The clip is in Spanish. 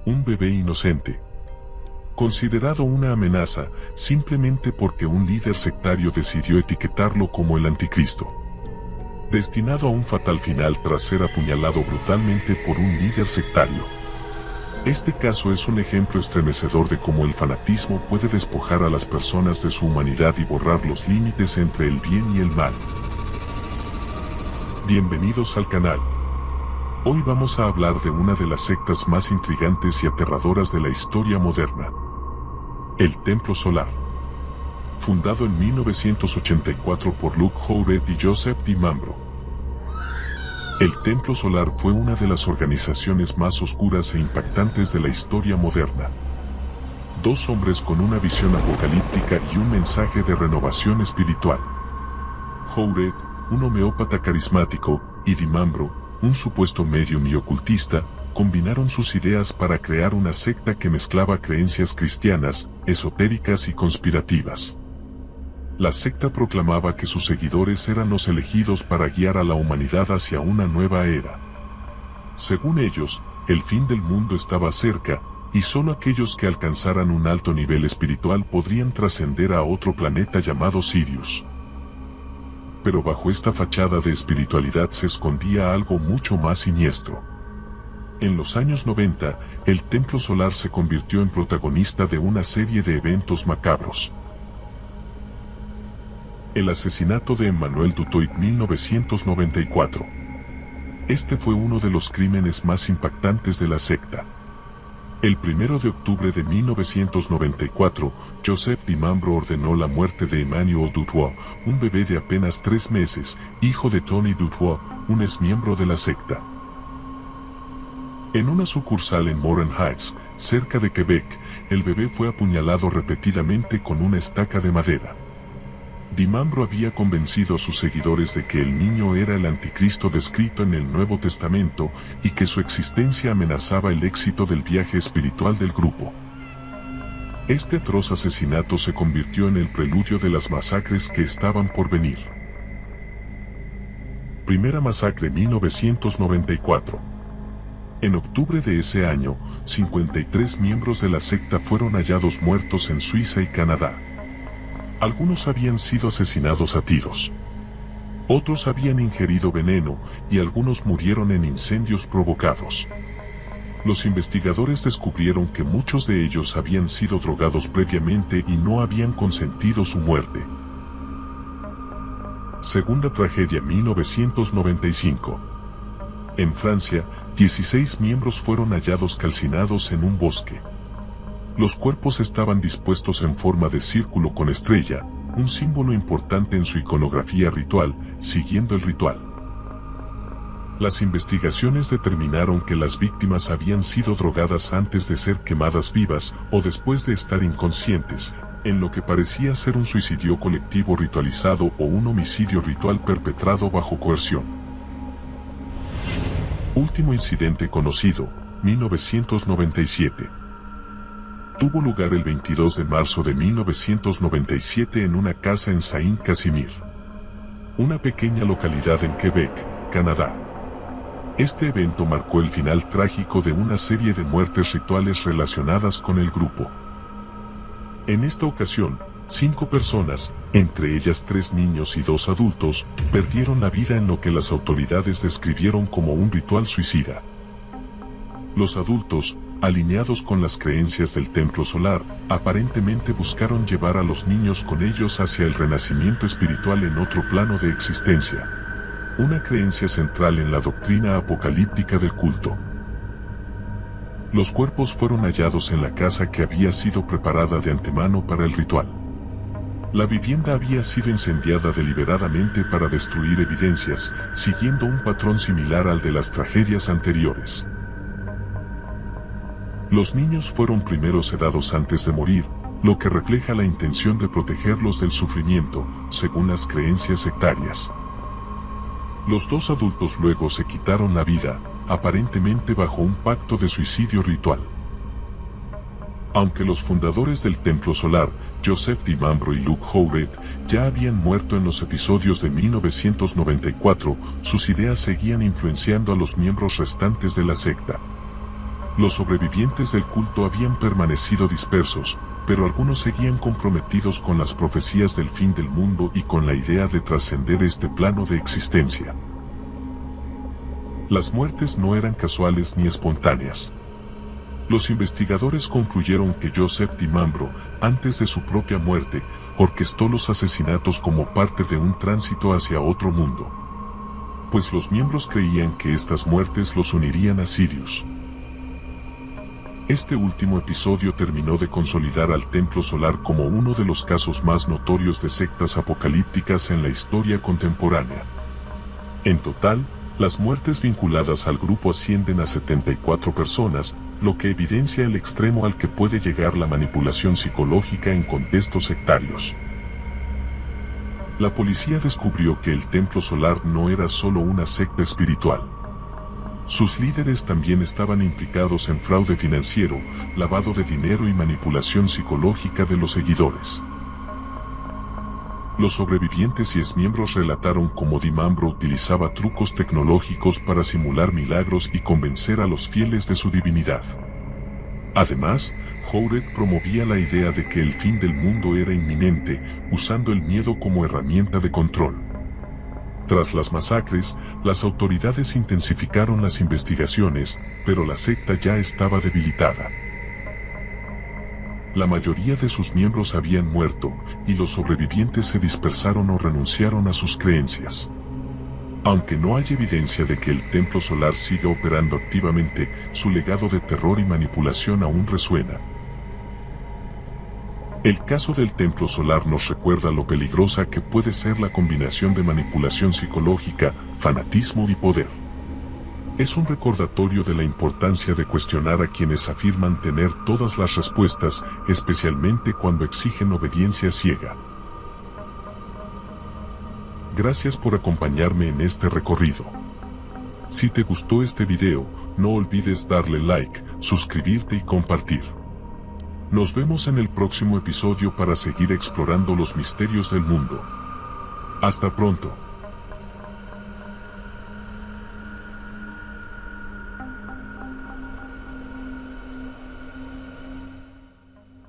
un bebé inocente. Considerado una amenaza, simplemente porque un líder sectario decidió etiquetarlo como el anticristo. Destinado a un fatal final tras ser apuñalado brutalmente por un líder sectario. Este caso es un ejemplo estremecedor de cómo el fanatismo puede despojar a las personas de su humanidad y borrar los límites entre el bien y el mal. Bienvenidos al canal. Hoy vamos a hablar de una de las sectas más intrigantes y aterradoras de la historia moderna. El Templo Solar. Fundado en 1984 por Luke Howard y Joseph DiMambro. El Templo Solar fue una de las organizaciones más oscuras e impactantes de la historia moderna. Dos hombres con una visión apocalíptica y un mensaje de renovación espiritual. Howard, un homeópata carismático, y DiMambro, un supuesto médium y ocultista, combinaron sus ideas para crear una secta que mezclaba creencias cristianas, esotéricas y conspirativas. La secta proclamaba que sus seguidores eran los elegidos para guiar a la humanidad hacia una nueva era. Según ellos, el fin del mundo estaba cerca, y solo aquellos que alcanzaran un alto nivel espiritual podrían trascender a otro planeta llamado Sirius. Pero bajo esta fachada de espiritualidad se escondía algo mucho más siniestro. En los años 90, el Templo Solar se convirtió en protagonista de una serie de eventos macabros. El asesinato de Emmanuel Dutoit 1994. Este fue uno de los crímenes más impactantes de la secta. El 1 de octubre de 1994, Joseph DiMambro ordenó la muerte de Emmanuel Dutoit, un bebé de apenas 3 meses, hijo de Tony Dutoit, un exmiembro de la secta. En una sucursal en Morin Heights, cerca de Quebec, el bebé fue apuñalado repetidamente con una estaca de madera. DiMambro había convencido a sus seguidores de que el niño era el anticristo descrito en el Nuevo Testamento y que su existencia amenazaba el éxito del viaje espiritual del grupo. Este atroz asesinato se convirtió en el preludio de las masacres que estaban por venir. Primera masacre 1994. En octubre de ese año, 53 miembros de la secta fueron hallados muertos en Suiza y Canadá. Algunos habían sido asesinados a tiros. Otros habían ingerido veneno, y algunos murieron en incendios provocados. Los investigadores descubrieron que muchos de ellos habían sido drogados previamente y no habían consentido su muerte. Segunda tragedia 1995. En Francia, 16 miembros fueron hallados calcinados en un bosque. Los cuerpos estaban dispuestos en forma de círculo con estrella, un símbolo importante en su iconografía ritual, siguiendo el ritual. Las investigaciones determinaron que las víctimas habían sido drogadas antes de ser quemadas vivas o después de estar inconscientes, en lo que parecía ser un suicidio colectivo ritualizado o un homicidio ritual perpetrado bajo coerción. Último incidente conocido, 1997. Tuvo lugar el 22 de marzo de 1997 en una casa en Saint-Casimir, una pequeña localidad en Quebec, Canadá. Este evento marcó el final trágico de una serie de muertes rituales relacionadas con el grupo. En esta ocasión, 5 personas, entre ellas 3 niños y 2 adultos, perdieron la vida en lo que las autoridades describieron como un ritual suicida. Los adultos, alineados con las creencias del Templo Solar, aparentemente buscaron llevar a los niños con ellos hacia el renacimiento espiritual en otro plano de existencia. Una creencia central en la doctrina apocalíptica del culto. Los cuerpos fueron hallados en la casa que había sido preparada de antemano para el ritual. La vivienda había sido incendiada deliberadamente para destruir evidencias, siguiendo un patrón similar al de las tragedias anteriores. Los niños fueron primero sedados antes de morir, lo que refleja la intención de protegerlos del sufrimiento, según las creencias sectarias. Los 2 adultos luego se quitaron la vida, aparentemente bajo un pacto de suicidio ritual. Aunque los fundadores del Templo Solar, Joseph DiMambro y Luke Howard, ya habían muerto en los episodios de 1994, sus ideas seguían influenciando a los miembros restantes de la secta. Los sobrevivientes del culto habían permanecido dispersos, pero algunos seguían comprometidos con las profecías del fin del mundo y con la idea de trascender este plano de existencia. Las muertes no eran casuales ni espontáneas. Los investigadores concluyeron que Joseph DiMambro, antes de su propia muerte, orquestó los asesinatos como parte de un tránsito hacia otro mundo. Pues los miembros creían que estas muertes los unirían a Sirius. Este último episodio terminó de consolidar al Templo Solar como uno de los casos más notorios de sectas apocalípticas en la historia contemporánea. En total, las muertes vinculadas al grupo ascienden a 74 personas, lo que evidencia el extremo al que puede llegar la manipulación psicológica en contextos sectarios. La policía descubrió que el Templo Solar no era solo una secta espiritual. Sus líderes también estaban implicados en fraude financiero, lavado de dinero y manipulación psicológica de los seguidores. Los sobrevivientes y exmiembros relataron cómo DiMambro utilizaba trucos tecnológicos para simular milagros y convencer a los fieles de su divinidad. Además, Jouret promovía la idea de que el fin del mundo era inminente, usando el miedo como herramienta de control. Tras las masacres, las autoridades intensificaron las investigaciones, pero la secta ya estaba debilitada. La mayoría de sus miembros habían muerto, y los sobrevivientes se dispersaron o renunciaron a sus creencias. Aunque no hay evidencia de que el Templo Solar siga operando activamente, su legado de terror y manipulación aún resuena. El caso del Templo Solar nos recuerda lo peligrosa que puede ser la combinación de manipulación psicológica, fanatismo y poder. Es un recordatorio de la importancia de cuestionar a quienes afirman tener todas las respuestas, especialmente cuando exigen obediencia ciega. Gracias por acompañarme en este recorrido. Si te gustó este video, no olvides darle like, suscribirte y compartir. Nos vemos en el próximo episodio para seguir explorando los misterios del mundo. Hasta pronto.